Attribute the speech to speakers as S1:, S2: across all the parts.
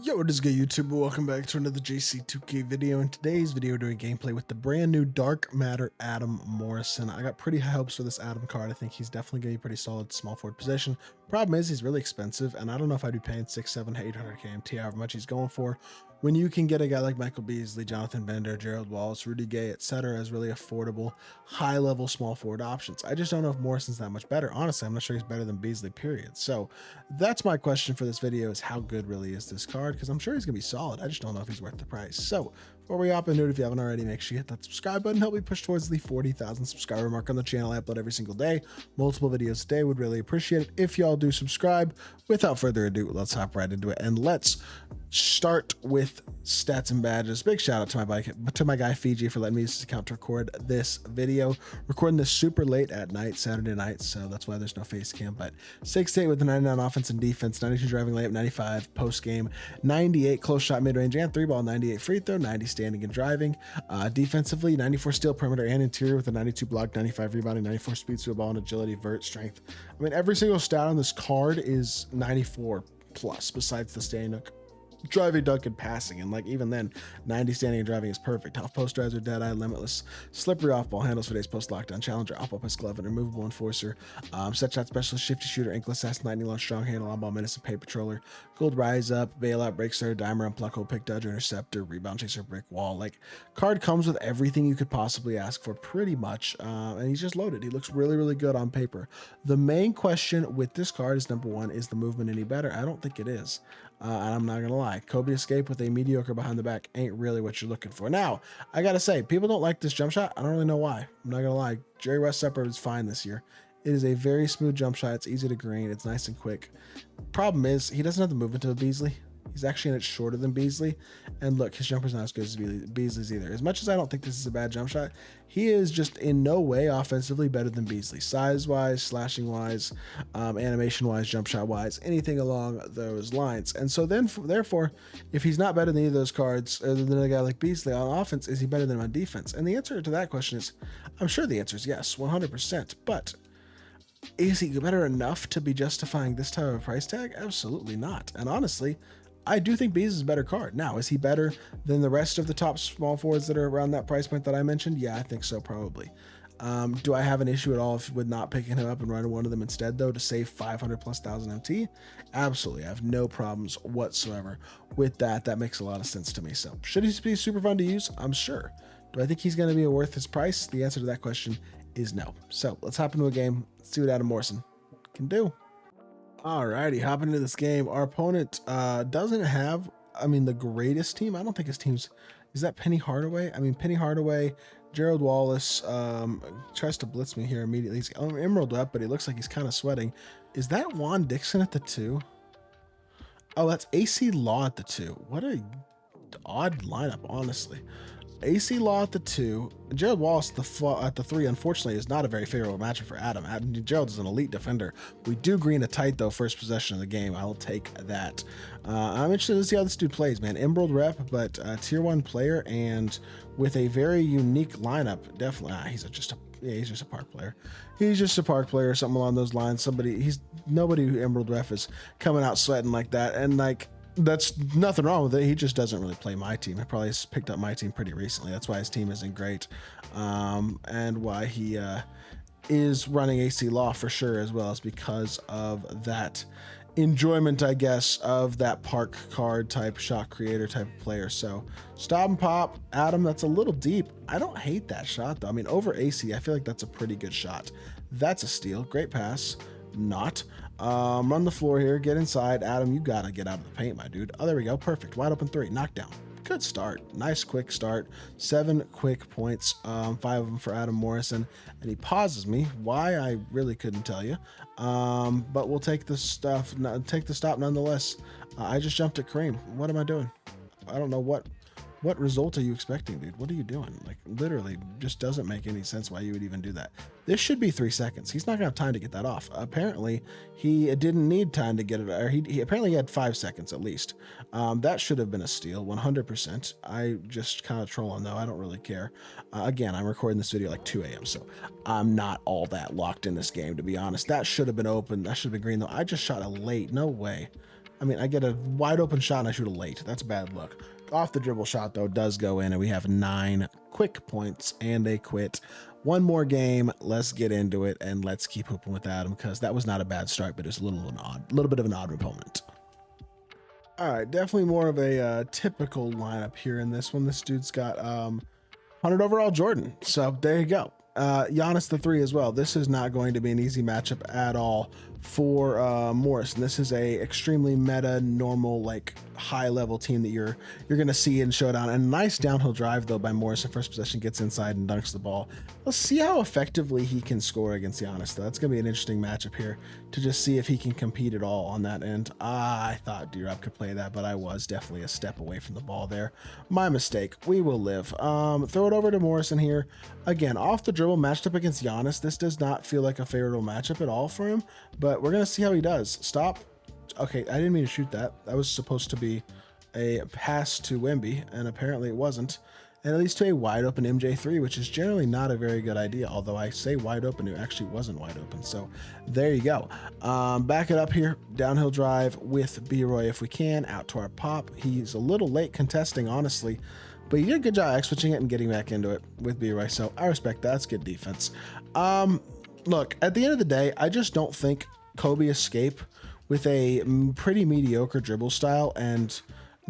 S1: Yo, what is good, YouTube? Welcome back to another JC2K video. In today's video, we're doing gameplay with the brand new Dark Matter Adam Morrison. I got pretty high hopes for this Adam card. I think he's definitely going to be pretty solid small forward position. Problem is, he's really expensive, and I don't know if I'd be paying 6, 7, 800 KMT, however much he's going for. When you can get a guy like Michael Beasley, Jonathan Bender, Gerald Wallace, Rudy Gay, etc. as really affordable, high-level small forward options. I just don't know if Morrison's that much better. Honestly, I'm not sure he's better than Beasley, period. So that's my question for this video, is how good really is this card? Because I'm sure he's going to be solid. I just don't know if he's worth the price. So before we hop into it, if you haven't already, make sure you hit that subscribe button. Help me push towards the 40,000 subscriber mark on the channel. I upload every single day, multiple videos a day. Would really appreciate it if y'all do subscribe. Without further ado, let's hop right into it, and let's start with stats and badges. Big shout out to my guy Fiji for letting me use his account to record this video. Recording this super late at night, Saturday night, so that's why there's no face cam. But 6'8" with the 99 offense and defense, 92 driving layup, 95 post game, 98 close shot mid range and 3-ball, 98 free throw, 90 standing and driving. Defensively, 94 steal perimeter and interior with a 92 block, 95 rebounding, 94 speed through a ball and agility, vert, strength. I mean, every single stat on this card is 94 plus, besides the standing driving, dunk, and passing, and like even then 90 standing and driving is perfect. Off post drives are dead eye, limitless, slippery off ball handles for days, post lockdown, challenger, off ball pass glove, and removable enforcer, set shot specialist, shifty shooter, ankle assassin, lightning launch, strong handle, on ball menace, and pay patroller, gold rise up, bailout, break star, dimer, unpluck, hole pick, dodger, interceptor, rebound chaser, brick wall. Like, card comes with everything you could possibly ask for pretty much, and he's just loaded. He looks really good on paper. The main question with this card is, number one, is the movement any better? I don't think it is. And I'm not gonna lie, Kobe escape with a mediocre behind the back ain't really what you're looking for. Now, I gotta say, people don't like this jump shot. I don't really know why. I'm not gonna lie. Jerry West Supper is fine this year. It is a very smooth jump shot. It's easy to green. It's nice and quick. Problem is, he doesn't have the movement to a Beasley. He's actually an inch shorter than Beasley. And look, his jumper's not as good as Beasley's either. As much as I don't think this is a bad jump shot, he is just in no way offensively better than Beasley. Size-wise, slashing-wise, animation-wise, jump shot-wise, anything along those lines. And so then, therefore, if he's not better than either of those cards, other than a guy like Beasley on offense, is he better than him on defense? And the answer to that question is, I'm sure the answer is yes, 100%. But is he better enough to be justifying this type of price tag? Absolutely not. And honestly, I do think Beasley is a better card. Now, is he better than the rest of the top small forwards that are around that price point that I mentioned? Yeah, I think so, probably. Do I have an issue at all with not picking him up and running one of them instead, though, to save 500 plus thousand MT? Absolutely. I have no problems whatsoever with that. That makes a lot of sense to me. So, should he be super fun to use? I'm sure. Do I think he's going to be worth his price? The answer to that question is no. So, let's hop into a game. Let's see what Adam Morrison can do. Alrighty, hopping into this game. Our opponent doesn't have, the greatest team. I don't think his team's, is that Penny Hardaway? Penny Hardaway, Gerald Wallace tries to blitz me here immediately. He's emerald up, but he looks like he's kind of sweating. Is that Juan Dixon at the 2? Oh, that's AC Law at the 2. What a odd lineup, honestly. AC Law at the 2, Gerald Wallace at the 3, unfortunately, is not a very favorable matchup for Adam. Gerald is an elite defender. We do green a tight, though, first possession of the game. I will take that. I'm interested to see how this dude plays, man. Emerald rep, but tier 1 player, and with a very unique lineup. Definitely, he's just a park player. He's just a park player, something along those lines. Nobody who Emerald ref is coming out sweating like that, and like, that's nothing wrong with it. He just doesn't really play my team. He probably has picked up my team pretty recently. That's why his team isn't great, and why he is running AC Law for sure, as well as because of that enjoyment, I guess, of that park card type, shot creator type of player. So stop and pop, Adam. That's a little deep. I don't hate that shot though. Over AC, I feel like that's a pretty good shot. That's a steal. Great pass. Not. Run the floor here, get inside. Adam, you gotta get out of the paint, my dude. Oh, there we go. Perfect. Wide open 3. Knockdown. Good start. Nice quick start. 7 quick points. 5 of them for Adam Morrison. And he pauses me. Why, I really couldn't tell you. But we'll take the stop nonetheless. I just jumped at Kareem. What am I doing? I don't know what result are you expecting, dude? What are you doing? Like, literally just doesn't make any sense why you would even do that. This should be 3 seconds. He's not gonna have time to get that off. Apparently he didn't need time to get it, or he apparently had 5 seconds at least. That should have been a steal, 100%. I just kind of trolling though. I don't really care. Again, I'm recording this video like 2 a.m. so I'm not all that locked in this game, to be honest. That should have been open. That should have been green though. I just shot a late. No way. I mean, I get a wide open shot and I shoot a late. That's bad luck. Off the dribble shot, though, does go in, and we have 9 quick points and a quit. One more game. Let's get into it, and let's keep hooping with Adam, because that was not a bad start, but it's a little bit of an odd opponent. All right, definitely more of a typical lineup here in this one. This dude's got 100 overall Jordan, so there you go. Giannis the 3 as well. This is not going to be an easy matchup at all for Morrison. This is a extremely meta, normal, like high level team that you're gonna see in Showdown. And nice downhill drive though by Morrison. First possession, gets inside and dunks the ball. Let's see how effectively he can score against Giannis though. That's gonna be an interesting matchup here to just see if he can compete at all on that end. I thought D-Rob could play that, but I was definitely a step away from the ball there. My mistake. We will live. Throw it over to Morrison here. Again, off the dribble, matched up against Giannis. This does not feel like a favorable matchup at all for him, but we're gonna see how he does. Stop. Okay, I didn't mean to shoot that. That was supposed to be a pass to Wemby, and apparently it wasn't. And at least to a wide open MJ3, which is generally not a very good idea. Although I say wide open, it actually wasn't wide open. So there you go. Back it up here. Downhill drive with B-Roy if we can. Out to our pop. He's a little late contesting, honestly. But he did a good job switching it and getting back into it with B-Roy. So I respect that. That's good defense. Look, at the end of the day, I just don't think Kobe escape with a pretty mediocre dribble style and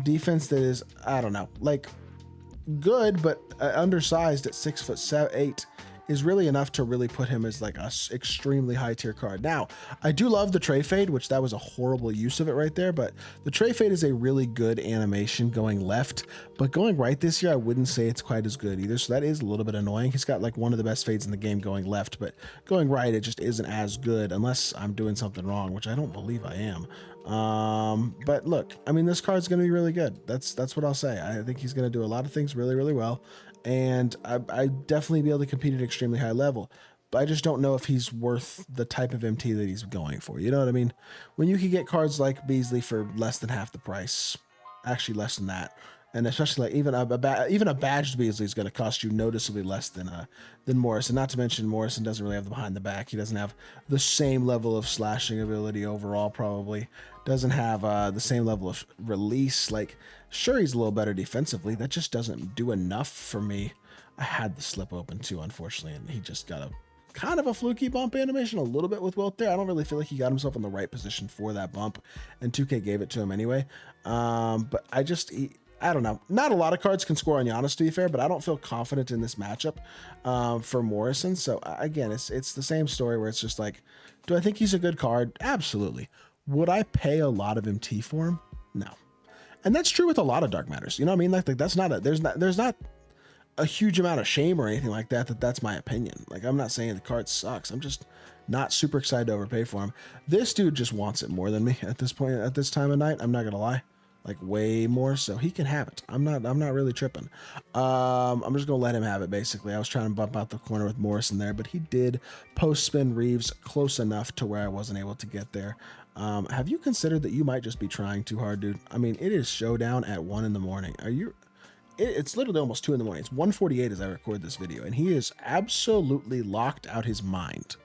S1: defense that is, I don't know, like good, but undersized at 6'8" is really enough to really put him as like a extremely high tier card. Now, I do love the tray fade, which that was a horrible use of it right there, but the tray fade is a really good animation going left, but going right this year, I wouldn't say it's quite as good either. So that is a little bit annoying. He's got like one of the best fades in the game going left, but going right, it just isn't as good unless I'm doing something wrong, which I don't believe I am. But look, I mean, this card's going to be really good. That's what I'll say. I think he's going to do a lot of things really, really well. And I definitely be able to compete at an extremely high level, but I just don't know if he's worth the type of MT that he's going for. You know what I mean? When you can get cards like Beasley for less than half the price, actually less than that, and especially like even a badged Beasley is going to cost you noticeably less than Morrison. Not to mention Morrison doesn't really have the behind the back. He doesn't have the same level of slashing ability overall. Probably doesn't have the same level of release. Like, sure, he's a little better defensively. That just doesn't do enough for me. I had the slip open too, unfortunately, and he just got a kind of a fluky bump animation a little bit with Wilt there. I don't really feel like he got himself in the right position for that bump, and 2K gave it to him anyway. But I don't know. Not a lot of cards can score on Giannis, to be fair, but I don't feel confident in this matchup for Morrison. So again, it's the same story where it's just like, do I think he's a good card? Absolutely. Would I pay a lot of MT for him? No. And that's true with a lot of Dark Matters. You know what I mean? Like that's not there's not a huge amount of shame or anything like that. That's my opinion. Like, I'm not saying the card sucks. I'm just not super excited to overpay for him. This dude just wants it more than me at this point, at this time of night. I'm not gonna lie. Like, way more, so he can have it. I'm not really tripping. I'm just gonna let him have it, basically. I was trying to bump out the corner with Morrison there, but he did post spin Reeves close enough to where I wasn't able to get there. Have you considered that you might just be trying too hard, dude? I mean, it is Showdown at 1 in the morning. It's literally almost 2 in the morning. It's 1:48 as I record this video, and he is absolutely locked out his mind.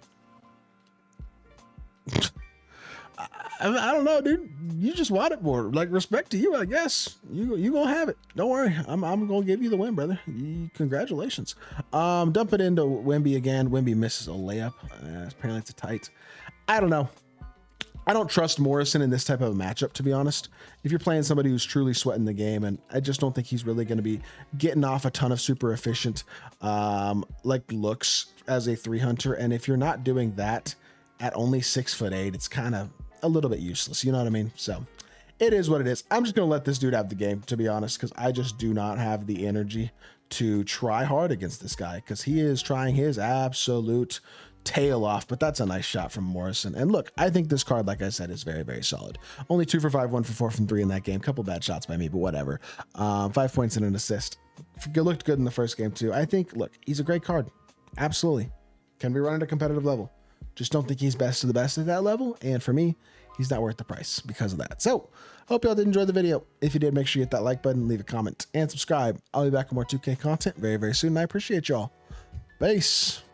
S1: I don't know, dude. You just want it more. Like, respect to you, I guess. You gonna have it. Don't worry. I'm gonna give you the win, brother. Congratulations. Dump it into Wemby again. Wemby misses a layup. Apparently it's a tight. I don't know. I don't trust Morrison in this type of a matchup, to be honest. If you're playing somebody who's truly sweating the game, and I just don't think he's really going to be getting off a ton of super efficient like looks as a 3 hunter. And if you're not doing that at only 6'8", it's kind of a little bit useless. You know what I mean? So it is what it is. I'm just going to let this dude have the game, to be honest, because I just do not have the energy to try hard against this guy, because he is trying his absolute tail off. But that's a nice shot from Morrison. And look, I think this card, like I said, is very, very solid. Only 2 for 5, 1 for 4 from 3 in that game. Couple bad shots by me, but whatever. 5 points and an assist. Looked good in the first game too. I think, look, he's a great card. Absolutely. Can be run at a competitive level. Just don't think he's best of the best at that level. And for me, he's not worth the price because of that. So hope y'all did enjoy the video. If you did, make sure you hit that like button, leave a comment, and subscribe. I'll be back with more 2K content very, very soon. And I appreciate y'all. Peace.